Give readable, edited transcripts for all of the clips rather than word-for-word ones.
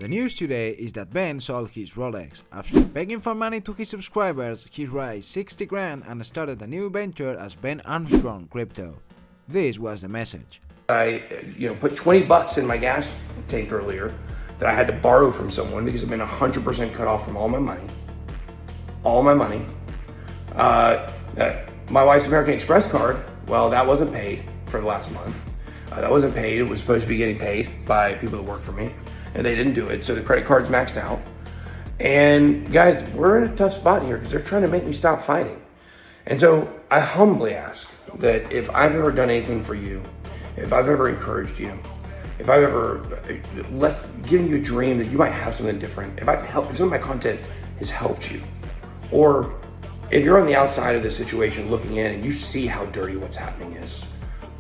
news today is that Ben sold his Rolex. After begging for money to his subscribers, he raised 60 grand and started a new venture as Ben Armstrong Crypto. This was the message. I put 20 bucks in my gas tank earlier that I had to borrow from someone because I've been 100% cut off from all my money. All my money. My wife's American Express card, well, that wasn't paid for the last month. That wasn't paid. It was supposed to be getting paid by people that work for me, and they didn't do it, so the credit card's maxed out. And guys, we're in a tough spot here because they're trying to make me stop fighting. And so I humbly ask that if I've ever done anything for you, if I've ever encouraged you, if I've ever given you a dream that you might have something different, if some of my content has helped you, or if you're on the outside of this situation looking in and you see how dirty what's happening is,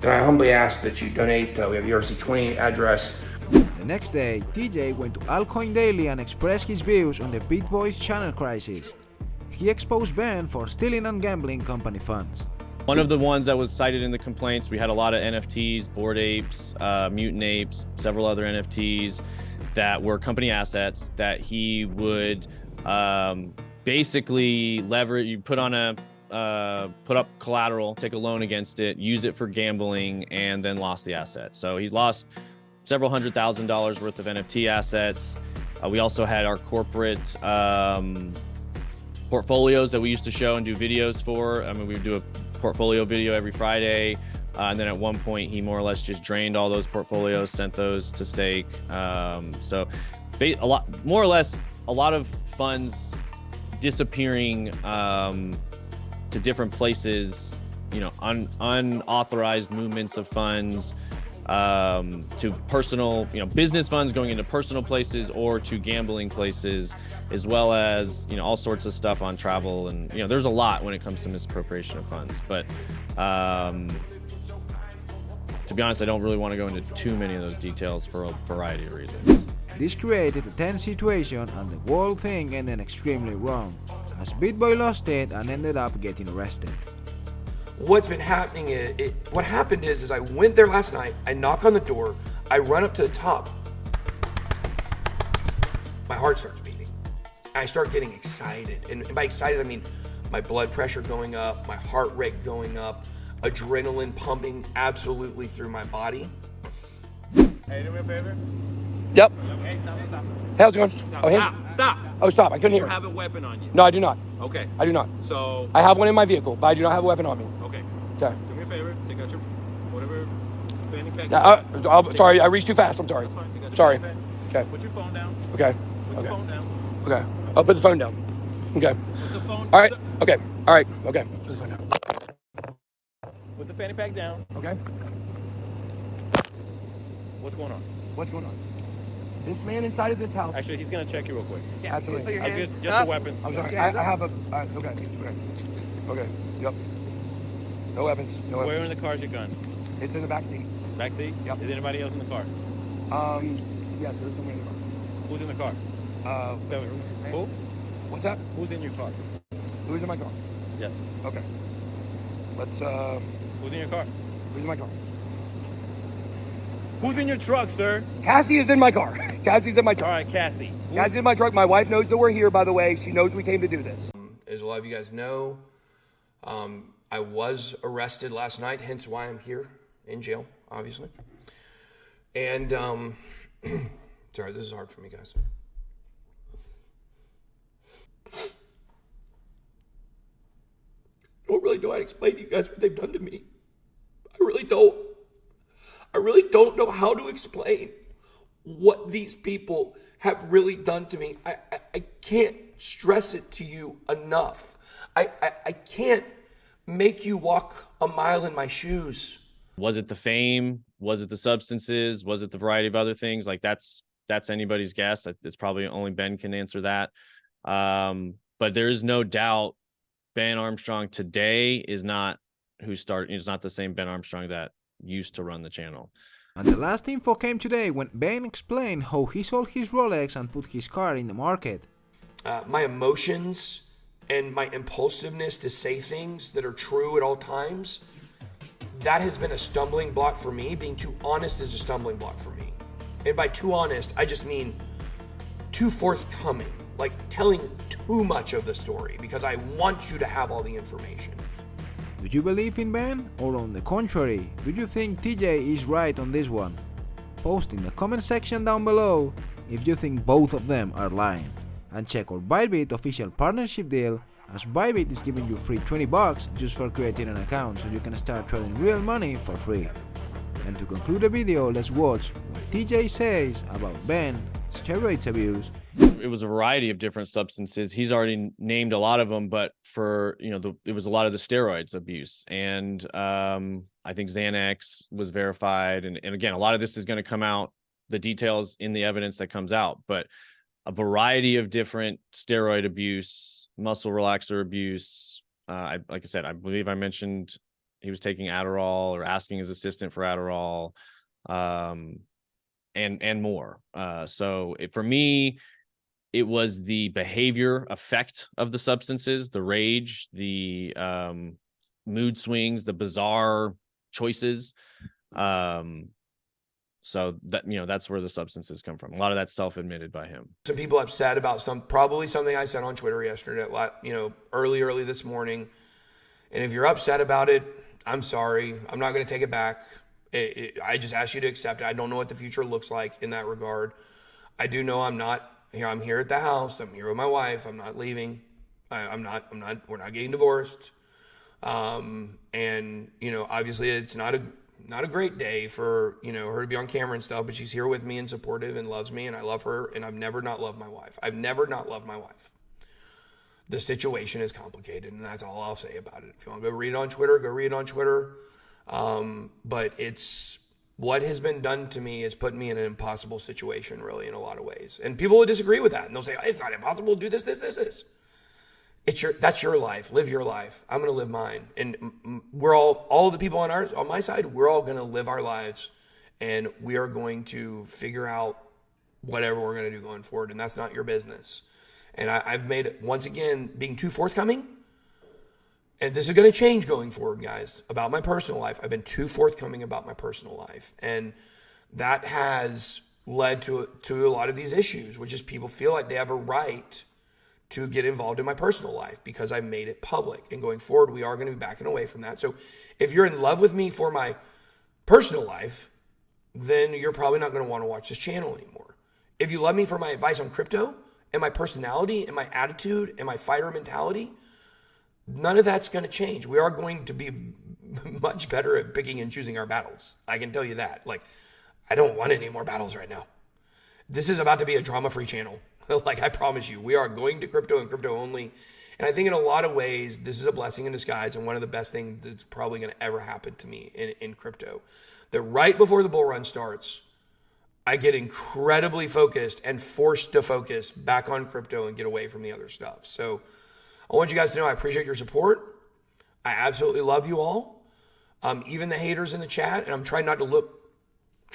then I humbly ask that you donate. We have the ERC20 address. The next day, TJ went to Altcoin Daily and expressed his views on the Bitboy's channel crisis. He exposed Ben for stealing and gambling company funds. One of the ones that was cited in the complaints, we had a lot of NFTs, Bored Apes, Mutant Apes, several other NFTs that were company assets that he would basically leverage. You put up collateral, take a loan against it, use it for gambling, and then lost the asset. So he lost several $100,000 worth of NFT assets. We also had our corporate portfolios that we used to show and do videos for. I mean, we would do a portfolio video every Friday. And then at one point, he more or less just drained all those portfolios, sent those to stake. So more or less, a lot of funds disappearing to different places, unauthorized movements of funds, to personal, business funds going into personal places or to gambling places, as well as, all sorts of stuff on travel. And, there's a lot when it comes to misappropriation of funds. But to be honest, I don't really want to go into too many of those details for a variety of reasons. This created a tense situation and the whole thing ended extremely wrong, as Bitboy lost it and ended up getting arrested. What's been happening is, what happened is I went there last night, I knock on the door, I run up to the top. My heart starts beating. I start getting excited. And by excited, I mean my blood pressure going up, my heart rate going up, adrenaline pumping absolutely through my body. Hey, do me a favor? Yep. Hey, stop. Hey, how's it going? Stop. Oh, stop. I couldn't hear. You have a weapon on you. No, I do not. Okay. I do not. So. I have one in my vehicle, but I do not have a weapon on me. Okay. Okay. Do me a favor. Take out your whatever fanny pack. Sorry, I reached too fast. I'm sorry. That's fine. Take out your Sorry. fanny pack. Okay. Put your phone down. Okay. Put your phone down. Okay. I'll put the phone down. Okay. Put the phone. All right. Okay. All right. Okay. Put the phone down. Put the fanny pack down. Okay. What's going on? What's going on? This man inside of this house. Actually, he's gonna check you real quick. Yeah, absolutely. Just the weapons. I'm sorry. I have a. Okay. Yep. No weapons. No weapons. Where in the car is your gun? It's in the back seat. Back seat? Yep. Is anybody else in the car? Yes, there's someone in the car. Who's in the car? Who? What's that? Who's in your car? Who's in my car? Yes. Okay. Let's. Who's in your car? Who's in my car? Who's in your truck, sir? Cassie is in my car. Cassie's in my truck. All right, Cassie. Cassie's in my truck. My wife knows that we're here, by the way. She knows we came to do this. As a lot of you guys know, I was arrested last night, hence why I'm here in jail, obviously. And, sorry, this is hard for me, guys. I don't really know how to explain to you guys what they've done to me. I really don't. I really don't know how to explain what these people have really done to me. I can't stress it to you enough. I can't make you walk a mile in my shoes. Was it the fame? Was it the substances? Was it the variety of other things? Like that's anybody's guess. It's probably only Ben can answer that. But there is no doubt Ben Armstrong today is not the same Ben Armstrong that used to run the channel. And the last info came today when Ben explained how he sold his Rolex and put his car in the market. My emotions and my impulsiveness to say things that are true at all times, that has been a stumbling block for me. Being too honest is a stumbling block for me. And by too honest, I just mean too forthcoming, like telling too much of the story, because I want you to have all the information. Do you believe in Ben, or on the contrary, do you think TJ is right on this one? Post in the comment section down below if you think both of them are lying. And check our Bybit official partnership deal, as Bybit is giving you free $20 just for creating an account so you can start trading real money for free. And to conclude the video, let's watch what TJ says about Ben, steroids abuse. It was a variety of different substances. He's already named a lot of them, but for, it was a lot of the steroids abuse. And I think Xanax was verified. And again, a lot of this is going to come out, the details in the evidence that comes out, but a variety of different steroid abuse, muscle relaxer abuse. Like I said, I believe I mentioned he was taking Adderall or asking his assistant for Adderall, and more. So for me, it was the behavior effect of the substances, the rage, the mood swings, the bizarre choices. So that, that's where the substances come from. A lot of that's self-admitted by him. Some people upset about probably something I said on Twitter yesterday, early this morning. And if you're upset about it, I'm sorry. I'm not going to take it back. I just ask you to accept it. I don't know what the future looks like in that regard. I do know I'm not here. I'm here at the house. I'm here with my wife. I'm not leaving. We're not getting divorced. And obviously it's not a great day for, her to be on camera and stuff, but she's here with me and supportive and loves me, and I love her, and I've never not loved my wife. I've never not loved my wife. The situation is complicated, and that's all I'll say about it. If you want to go read it on Twitter, go read it on Twitter. But it's what has been done to me has put me in an impossible situation, really, in a lot of ways. And people will disagree with that, and they'll say, it's not impossible to do this. That's your life. Live your life. I'm going to live mine. And we're all the people on my side, we're all going to live our lives, and we are going to figure out whatever we're going to do going forward. And that's not your business. And I've made it, once again, being too forthcoming. And this is going to change going forward, guys, about my personal life. I've been too forthcoming about my personal life. And that has led to a lot of these issues, which is people feel like they have a right to get involved in my personal life because I made it public. And going forward, we are going to be backing away from that. So if you're in love with me for my personal life, then you're probably not going to want to watch this channel anymore. If you love me for my advice on crypto and my personality and my attitude and my fighter mentality, none of that's going to change. We are going to be much better at picking and choosing our battles. I can tell you that. I don't want any more battles right now. This is about to be a drama-free channel. I promise you, we are going to crypto and crypto only. And I think in a lot of ways, this is a blessing in disguise and one of the best things that's probably going to ever happen to me in crypto. That right before the bull run starts, I get incredibly focused and forced to focus back on crypto and get away from the other stuff. So I want you guys to know I appreciate your support. I absolutely love you all. Even the haters in the chat, and I'm trying not to look